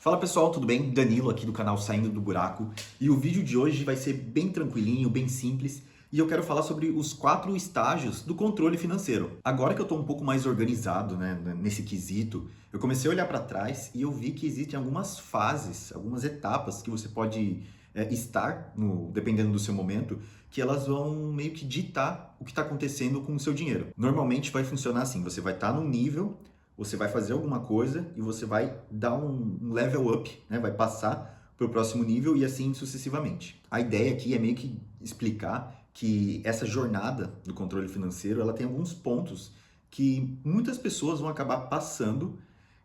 Fala pessoal, tudo bem? Danilo aqui do canal Saindo do Buraco, e o vídeo de hoje vai ser bem tranquilinho, bem simples, e eu quero falar sobre os 4 estágios do controle financeiro. Agora que eu estou um pouco mais organizado, né, nesse quesito, eu comecei a olhar para trás e eu vi que existem algumas fases, algumas etapas que você pode estar, dependendo do seu momento, que elas vão meio que ditar o que está acontecendo com o seu dinheiro. Normalmente vai funcionar assim, você vai estar num nível, você vai fazer alguma coisa e você vai dar um level up, né? Vai passar para o próximo nível e assim sucessivamente. A ideia aqui é meio que explicar que essa jornada do controle financeiro, ela tem alguns pontos que muitas pessoas vão acabar passando,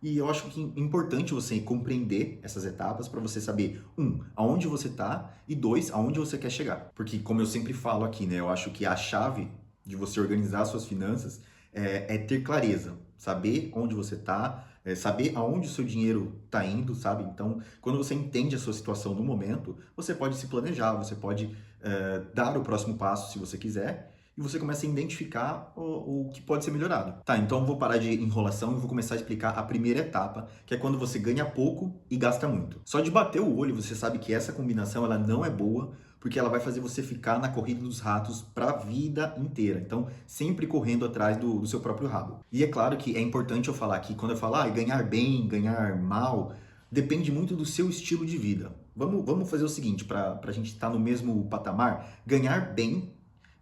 e eu acho que é importante você compreender essas etapas para você saber, aonde você está, e dois, aonde você quer chegar. Porque, como eu sempre falo aqui, né, eu acho que a chave de você organizar suas finanças é ter clareza, saber onde você está, saber aonde o seu dinheiro está indo, sabe? Então, quando você entende a sua situação no momento, você pode se planejar, você pode dar o próximo passo se você quiser, e você começa a identificar o que pode ser melhorado. Tá, então eu vou parar de enrolação e vou começar a explicar a primeira etapa, que é quando você ganha pouco e gasta muito. Só de bater o olho, você sabe que essa combinação ela não é boa, porque ela vai fazer você ficar na corrida dos ratos para a vida inteira. Então, sempre correndo atrás do seu próprio rabo. E é claro que é importante eu falar aqui, quando eu falar ganhar bem, ganhar mal, depende muito do seu estilo de vida. Vamos fazer o seguinte, para a gente estar no mesmo patamar, ganhar bem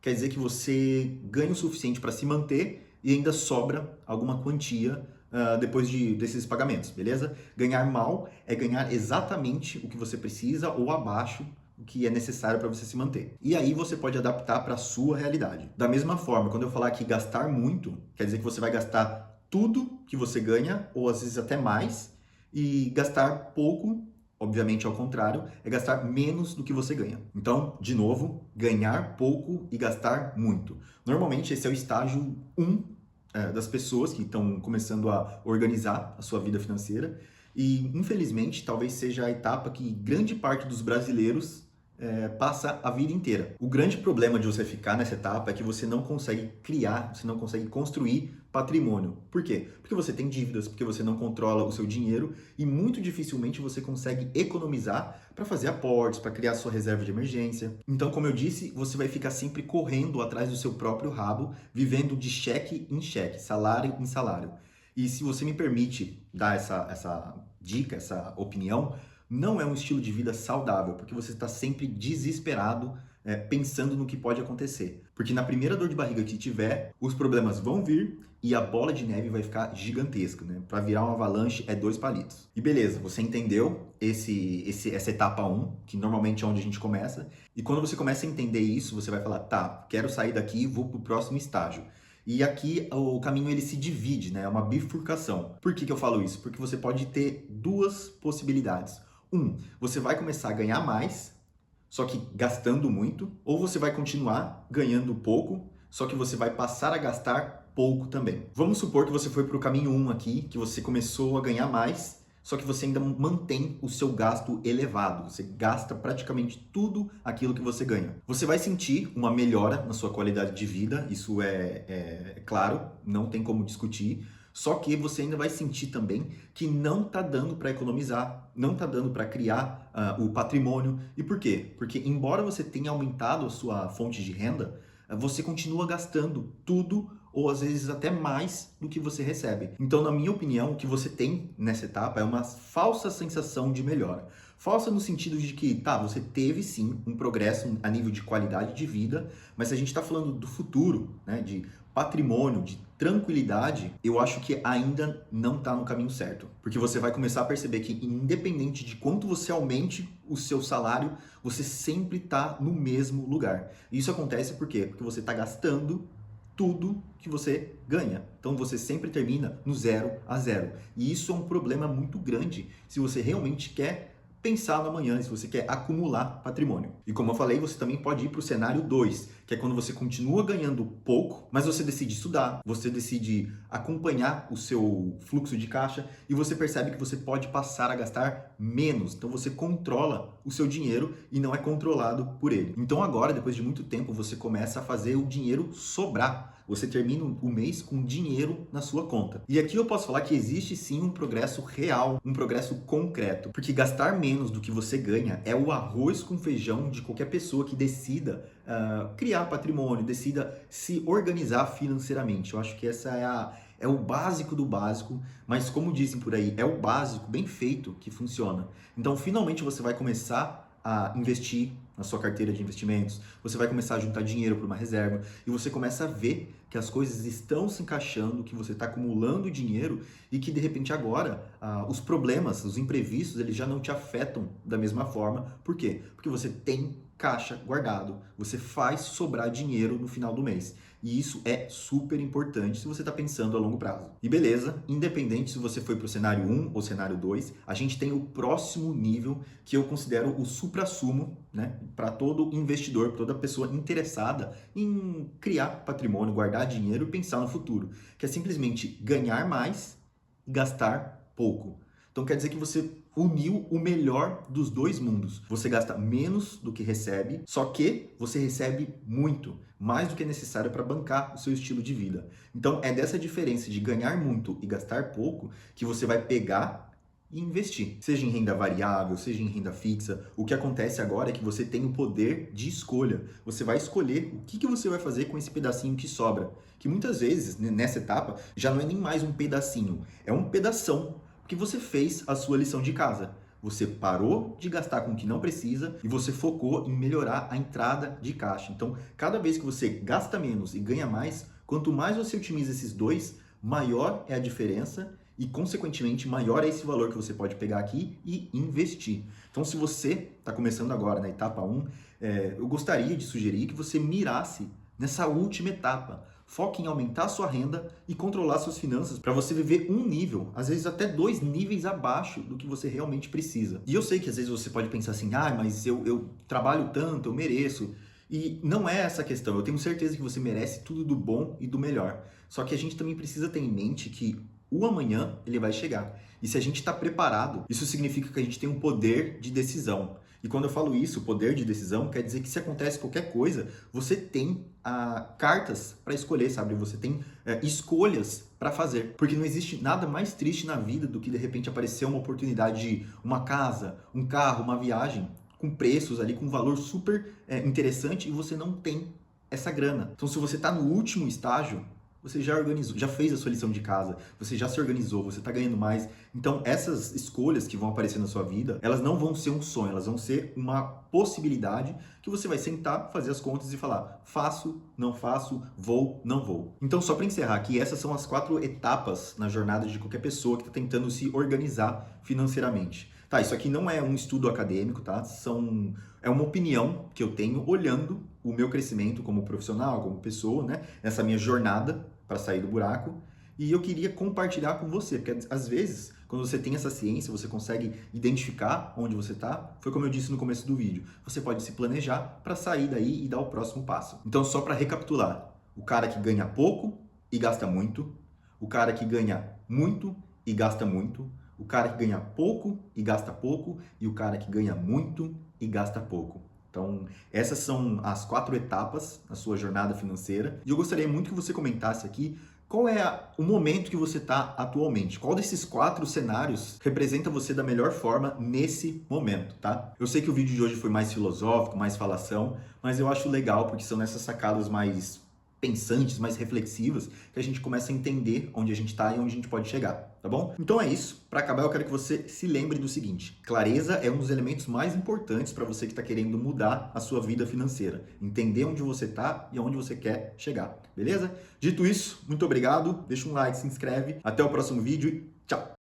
quer dizer que você ganha o suficiente para se manter e ainda sobra alguma quantia depois desses pagamentos, beleza? Ganhar mal é ganhar exatamente o que você precisa ou abaixo do que é necessário para você se manter. E aí você pode adaptar para a sua realidade. Da mesma forma, quando eu falar que gastar muito, quer dizer que você vai gastar tudo que você ganha, ou às vezes até mais, e gastar pouco, obviamente, ao contrário, é gastar menos do que você ganha. Então, de novo, ganhar pouco e gastar muito. Normalmente, esse é o estágio 1 das pessoas que estão começando a organizar a sua vida financeira. E, infelizmente, talvez seja a etapa que grande parte dos brasileiros passa a vida inteira. O grande problema de você ficar nessa etapa é que você não consegue criar, você não consegue construir patrimônio. Por quê? Porque você tem dívidas, porque você não controla o seu dinheiro e muito dificilmente você consegue economizar para fazer aportes, para criar sua reserva de emergência. Então, como eu disse, você vai ficar sempre correndo atrás do seu próprio rabo, vivendo de cheque em cheque, salário em salário. E se você me permite dar essa dica, essa opinião, não é um estilo de vida saudável, porque você está sempre desesperado, pensando no que pode acontecer. Porque na primeira dor de barriga que tiver, os problemas vão vir e a bola de neve vai ficar gigantesca, né? Para virar uma avalanche é 2 palitos. E beleza, você entendeu essa etapa 1, que normalmente é onde a gente começa. E quando você começa a entender isso, você vai falar, tá, quero sair daqui e vou para o próximo estágio. E aqui o caminho ele se divide, né? É uma bifurcação. Por que eu falo isso? Porque você pode ter 2 possibilidades. Você vai começar a ganhar mais, só que gastando muito, ou você vai continuar ganhando pouco, só que você vai passar a gastar pouco também. Vamos supor que você foi para o caminho 1 aqui, que você começou a ganhar mais, só que você ainda mantém o seu gasto elevado. Você gasta praticamente tudo aquilo que você ganha. Você vai sentir uma melhora na sua qualidade de vida, isso é claro, não tem como discutir. Só que você ainda vai sentir também que não está dando para economizar, não está dando para criar o patrimônio. E por quê? Porque embora você tenha aumentado a sua fonte de renda, você continua gastando tudo ou às vezes até mais do que você recebe. Então, na minha opinião, o que você tem nessa etapa é uma falsa sensação de melhora. Falsa no sentido de que, tá, você teve sim um progresso a nível de qualidade de vida, mas se a gente está falando do futuro, né, de patrimônio, de tranquilidade, eu acho que ainda não está no caminho certo. Porque você vai começar a perceber que, independente de quanto você aumente o seu salário, você sempre está no mesmo lugar. E isso acontece por quê? Porque você está gastando tudo que você ganha. Então você sempre termina no 0 a 0. E isso é um problema muito grande se você realmente quer pensar no amanhã, se você quer acumular patrimônio. E como eu falei, você também pode ir para o cenário 2, que é quando você continua ganhando pouco, mas você decide estudar, você decide acompanhar o seu fluxo de caixa e você percebe que você pode passar a gastar menos. Então você controla o seu dinheiro e não é controlado por ele. Então agora, depois de muito tempo, você começa a fazer o dinheiro sobrar. Você termina o mês com dinheiro na sua conta. E aqui eu posso falar que existe sim um progresso real, um progresso concreto. Porque gastar menos do que você ganha é o arroz com feijão de qualquer pessoa que decida criar patrimônio, decida se organizar financeiramente. Eu acho que essa é o básico do básico, mas como dizem por aí, é o básico bem feito que funciona. Então, finalmente você vai começar a investir na sua carteira de investimentos, você vai começar a juntar dinheiro para uma reserva e você começa a ver que as coisas estão se encaixando, que você está acumulando dinheiro e que de repente agora os problemas, os imprevistos, eles já não te afetam da mesma forma. Por quê? Porque você tem caixa guardado, você faz sobrar dinheiro no final do mês. E isso é super importante se você está pensando a longo prazo. E beleza, independente se você foi para o cenário 1 ou cenário 2, a gente tem o próximo nível que eu considero o suprassumo, né, para todo investidor, para toda pessoa interessada em criar patrimônio, guardar dinheiro e pensar no futuro, que é simplesmente ganhar mais e gastar pouco. Então quer dizer que você uniu o melhor dos dois mundos. Você gasta menos do que recebe, só que você recebe muito, mais do que é necessário para bancar o seu estilo de vida. Então é dessa diferença de ganhar muito e gastar pouco que você vai pegar e investir. Seja em renda variável, seja em renda fixa, o que acontece agora é que você tem o poder de escolha. Você vai escolher o que você vai fazer com esse pedacinho que sobra. Que muitas vezes, nessa etapa, já não é nem mais um pedacinho, é um pedação. Porque você fez a sua lição de casa. Você parou de gastar com o que não precisa e você focou em melhorar a entrada de caixa. Então, cada vez que você gasta menos e ganha mais, quanto mais você otimiza esses dois, maior é a diferença e, consequentemente, maior é esse valor que você pode pegar aqui e investir. Então, se você está começando agora na etapa 1, eu gostaria de sugerir que você mirasse nessa última etapa. Foque em aumentar a sua renda e controlar suas finanças para você viver um nível, às vezes até 2 níveis abaixo do que você realmente precisa. E eu sei que às vezes você pode pensar assim, mas eu trabalho tanto, eu mereço. E não é essa a questão. Eu tenho certeza que você merece tudo do bom e do melhor. Só que a gente também precisa ter em mente que o amanhã ele vai chegar. E se a gente está preparado, isso significa que a gente tem um poder de decisão. E quando eu falo isso, poder de decisão, quer dizer que se acontece qualquer coisa, você tem cartas para escolher, sabe? Você tem escolhas para fazer. Porque não existe nada mais triste na vida do que de repente aparecer uma oportunidade de uma casa, um carro, uma viagem com preços ali, com um valor super interessante e você não tem essa grana. Então, se você está no último estágio, você já organizou, já fez a sua lição de casa, você já se organizou, você está ganhando mais. Então, essas escolhas que vão aparecer na sua vida, elas não vão ser um sonho, elas vão ser uma possibilidade que você vai sentar, fazer as contas e falar, faço, não faço, vou, não vou. Então, só para encerrar aqui, essas são as 4 etapas na jornada de qualquer pessoa que está tentando se organizar financeiramente. Tá, isso aqui não é um estudo acadêmico, tá? É uma opinião que eu tenho olhando o meu crescimento como profissional, como pessoa, né? Nessa minha jornada para sair do buraco. E eu queria compartilhar com você, porque às vezes, quando você tem essa ciência, você consegue identificar onde você está. Foi como eu disse no começo do vídeo. Você pode se planejar para sair daí e dar o próximo passo. Então, só para recapitular. O cara que ganha pouco e gasta muito. O cara que ganha muito e gasta muito. O cara que ganha pouco e gasta pouco. E o cara que ganha muito e gasta pouco. Então, essas são as 4 etapas na sua jornada financeira. E eu gostaria muito que você comentasse aqui qual é o momento que você está atualmente. Qual desses 4 cenários representa você da melhor forma nesse momento, tá? Eu sei que o vídeo de hoje foi mais filosófico, mais falação, mas eu acho legal porque são nessas sacadas mais pensantes, mais reflexivas, que a gente começa a entender onde a gente está e onde a gente pode chegar, tá bom? Então é isso. Para acabar, eu quero que você se lembre do seguinte: clareza é um dos elementos mais importantes para você que está querendo mudar a sua vida financeira. Entender onde você está e aonde você quer chegar, beleza? Dito isso, muito obrigado. Deixa um like, se inscreve. Até o próximo vídeo e tchau!